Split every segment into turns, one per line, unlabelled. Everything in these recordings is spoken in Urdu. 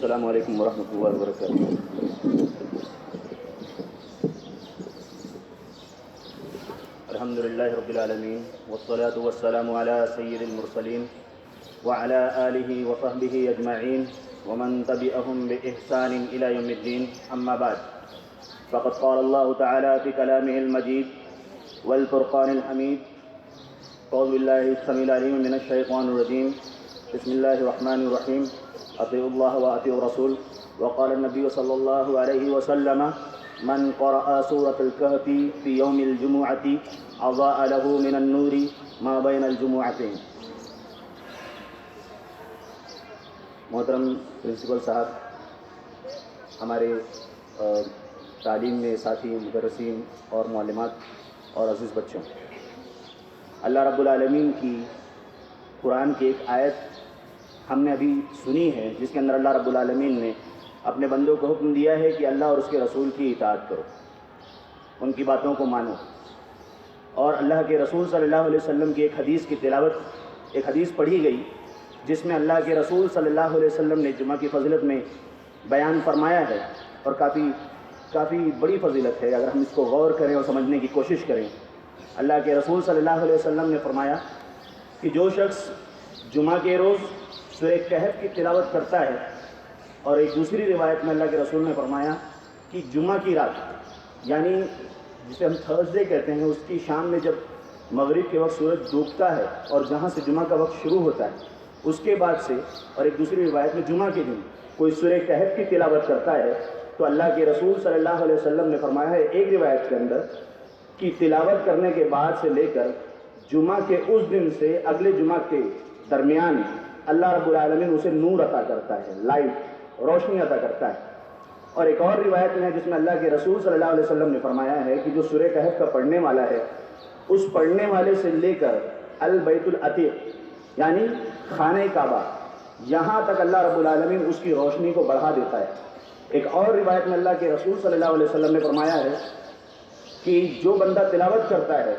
السلام علیکم ورحمۃ اللہ وبرکاتہ۔ الحمد للہ رب العالمین والصلاة والسلام علی سید المرسلین وعلی آلہ وصحبہ اجمعین ومن تبعهم بإحسان إلى يوم الدین، اما بعد فقد قال اللہ تعالی فی کلامہ المجید والفرقان الحمید۔ اعوذ باللہ السمیع العلیم من الشیطان الرجیم، بسم اللہ الرحمن الرحیم، اطیعوا اللہ واطیعوا الرسول، وقال النبی صلی اللہ علیہ وسلم من قرأ سورة الكهف في يوم الجمعة أضاء له من النور ما بين الجمعتين۔ محترم پرنسپل صاحب، ہمارے تعلیم میں ساتھی مدرسین اور معلمات اور عزیز بچوں، اللہ رب العالمین کی قرآن کی ایک آیت ہم نے ابھی سنی ہے، جس کے اندر اللہ رب العالمین نے اپنے بندوں کو حکم دیا ہے کہ اللہ اور اس کے رسول کی اطاعت کرو، ان کی باتوں کو مانو، اور اللہ کے رسول صلی اللہ علیہ وسلم کی ایک حدیث کی تلاوت، ایک حدیث پڑھی گئی جس میں اللہ کے رسول صلی اللہ علیہ وسلم نے جمعہ کی فضیلت میں بیان فرمایا ہے، اور کافی بڑی فضیلت ہے اگر ہم اس کو غور کریں اور سمجھنے کی کوشش کریں۔ اللہ کے رسول صلی اللہ علیہ وسلم نے فرمایا کہ جو شخص جمعہ کے روز سورہ کہف کی تلاوت کرتا ہے، اور ایک دوسری روایت میں اللہ کے رسول نے فرمایا کہ جمعہ کی رات، یعنی جسے ہم تھرسڈے کہتے ہیں، اس کی شام میں جب مغرب کے وقت سورج ڈوبتا ہے اور جہاں سے جمعہ کا وقت شروع ہوتا ہے، اس کے بعد سے، اور ایک دوسری روایت میں جمعہ کے دن کوئی سورہ کہف کی تلاوت کرتا ہے تو اللہ کے رسول صلی اللہ علیہ وسلم نے فرمایا ہے ایک روایت کے اندر کہ تلاوت کرنے کے بعد سے لے کر جمعہ کے اس دن سے اگلے جمعہ کے درمیان اللہ رب العالمین اسے نور عطا کرتا ہے، لائٹ، روشنی عطا کرتا ہے۔ اور ایک اور روایت میں ہے جس میں اللہ کے رسول صلی اللہ علیہ وسلم نے فرمایا ہے کہ جو سورہ کہف کا پڑھنے والا ہے، اس پڑھنے والے سے لے کر البیت العتیق یعنی خانہ کعبہ، یہاں تک اللہ رب العالمین اس کی روشنی کو بڑھا دیتا ہے۔ ایک اور روایت میں اللہ کے رسول صلی اللہ علیہ وسلم نے فرمایا ہے کہ جو بندہ تلاوت کرتا ہے،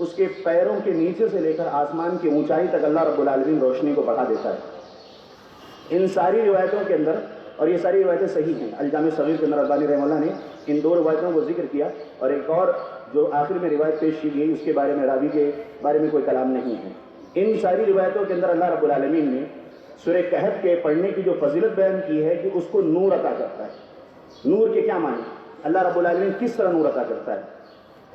اس کے پیروں کے نیچے سے لے کر آسمان کی اونچائی تک اللہ رب العالمین روشنی کو بڑھا دیتا ہے۔ ان ساری روایتوں کے اندر، اور یہ ساری روایتیں صحیح ہیں، الجامع صغیر کے اندر البانی رحمہ اللہ نے ان دو روایتوں کو ذکر کیا، اور ایک اور جو آخر میں روایت پیش کی گئی اس کے بارے میں راوی کے بارے میں کوئی کلام نہیں ہے۔ ان ساری روایتوں کے اندر اللہ رب العالمین نے سورہ کہف کے پڑھنے کی جو فضیلت بیان کی ہے کہ اس کو نور عطا کرتا ہے۔ نور کے کیا معنی؟ اللہ رب العالمین کس طرح نور عطا کرتا ہے؟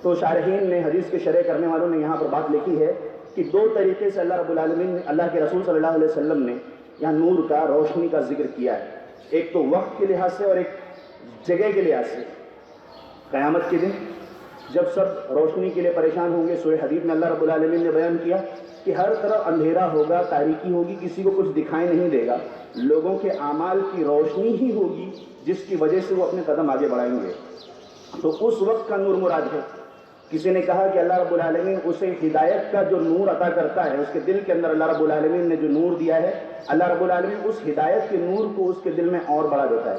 تو شارحین نے، حدیث کے شرح کرنے والوں نے یہاں پر بات لکھی ہے کہ دو طریقے سے اللہ رب العالمین نے، اللہ کے رسول صلی اللہ علیہ وسلم نے یہاں نور کا، روشنی کا ذکر کیا ہے۔ ایک تو وقت کے لحاظ سے اور ایک جگہ کے لحاظ سے۔ قیامت کے دن جب سب روشنی کے لیے پریشان ہوں گے، سورہ حدید میں اللہ رب العالمین نے بیان کیا کہ ہر طرف اندھیرا ہوگا، تاریکی ہوگی، کسی کو کچھ دکھائی نہیں دے گا، لوگوں کے اعمال کی روشنی ہی ہوگی جس کی وجہ سے وہ اپنے قدم آگے بڑھائیں گے۔ تو اس وقت کا نور مراد ہے۔ کسی نے کہا کہ اللہ رب العالمین اسے ہدایت کا جو نور عطا کرتا ہے، اس کے دل کے اندر اللہ رب العالمین نے جو نور دیا ہے، اللہ رب العالمین اس ہدایت کے نور کو اس کے دل میں اور بڑھا دیتا ہے۔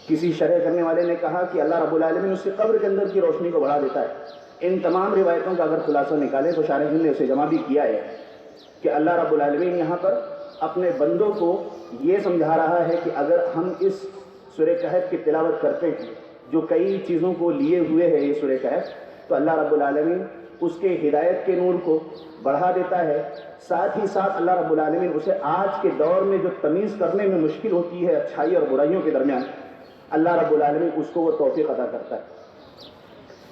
کسی شرح کرنے والے نے کہا کہ اللہ رب العالمین اس کے قبر کے اندر کی روشنی کو بڑھا دیتا ہے۔ ان تمام روایتوں کا اگر خلاصہ نکالیں تو شارحین نے اسے جمع بھی کیا ہے کہ اللہ رب العالمین یہاں پر اپنے بندوں کو یہ سمجھا رہا ہے کہ اگر ہم اس سورہ کہف کی تلاوت کرتے ہیں، جو کئی چیزوں کو لیے ہوئے ہے یہ سورہ کہف، تو اللہ رب العالمین اس کے ہدایت کے نور کو بڑھا دیتا ہے، ساتھ ہی ساتھ اللہ رب العالمین اسے آج کے دور میں جو تمیز کرنے میں مشکل ہوتی ہے اچھائی اور برائیوں کے درمیان، اللہ رب العالمین اس کو وہ توفیق عطا کرتا ہے۔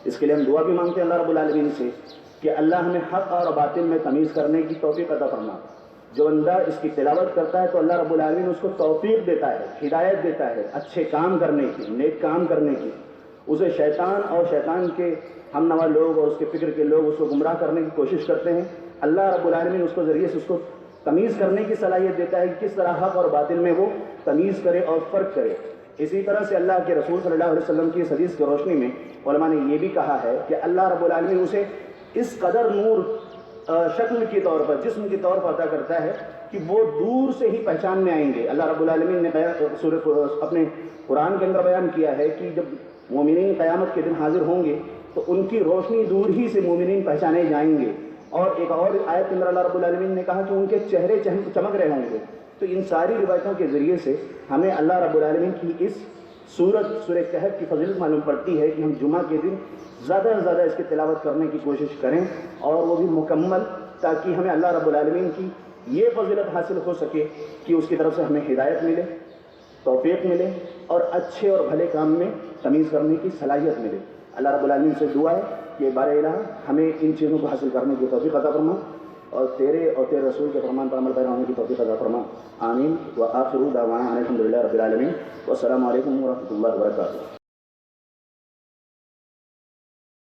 اس کے لیے ہم دعا بھی مانگتے ہیں اللہ رب العالمین سے کہ اللہ ہمیں حق اور باطل میں تمیز کرنے کی توفیق عطا فرما۔ جو بندہ اس کی تلاوت کرتا ہے تو اللہ رب العالمین اس کو توفیق دیتا ہے، ہدایت دیتا ہے اچھے کام کرنے کی، نیک کام کرنے کی۔ اسے شیطان اور شیطان کے ہم نوا لوگ اور اس کے فکر کے لوگ اس کو گمراہ کرنے کی کوشش کرتے ہیں، اللہ رب العالمین اس کو ذریعے سے اس کو تمیز کرنے کی صلاحیت دیتا ہے کہ کس طرح حق اور باطل میں وہ تمیز کرے اور فرق کرے۔ اسی طرح سے اللہ کے رسول صلی اللہ علیہ وسلم کی اس حدیث کی روشنی میں علماء نے یہ بھی کہا ہے کہ اللہ رب العالمین اسے اس قدر نور شکل کے طور پر، جسم کے طور پر عطا کرتا ہے کہ وہ دور سے ہی پہچان میں آئیں گے۔ اللہ رب العالمین نے اپنے قرآن کے اندر بیان کیا ہے کہ جب مومنین قیامت کے دن حاضر ہوں گے تو ان کی روشنی دور ہی سے مومنین پہچانے جائیں گے۔ اور ایک اور آیت کے اندر اللہ رب العالمین نے کہا کہ ان کے چہرے چمک رہے ہوں گے، تو ان ساری روایتوں کے ذریعے سے ہمیں اللہ رب العالمین کی اس سورت سورہ کہف کی فضیلت معلوم پڑتی ہے کہ ہم جمعہ کے دن زیادہ سے زیادہ اس کی تلاوت کرنے کی کوشش کریں، اور وہ بھی مکمل، تاکہ ہمیں اللہ رب العالمین کی یہ فضیلت حاصل ہو سکے کہ اس کی طرف سے ہمیں ہدایت ملے، توفیق ملے، اور اچھے اور بھلے کام میں تمیز کرنے کی صلاحیت ملے۔ اللہ رب العالمین سے دعا ہے کہ بار الہ ہمیں ان چیزوں کو حاصل کرنے کی توفیق عطا فرما، اور تیرے رسول کے فرمان پر عمل پیرا ہونے کی توفیق عطا فرما۔ آمین۔ وآخر دعوانا الحمد للہ رب العالمین، والسلام علیکم ورحمۃ اللہ وبرکاتہ۔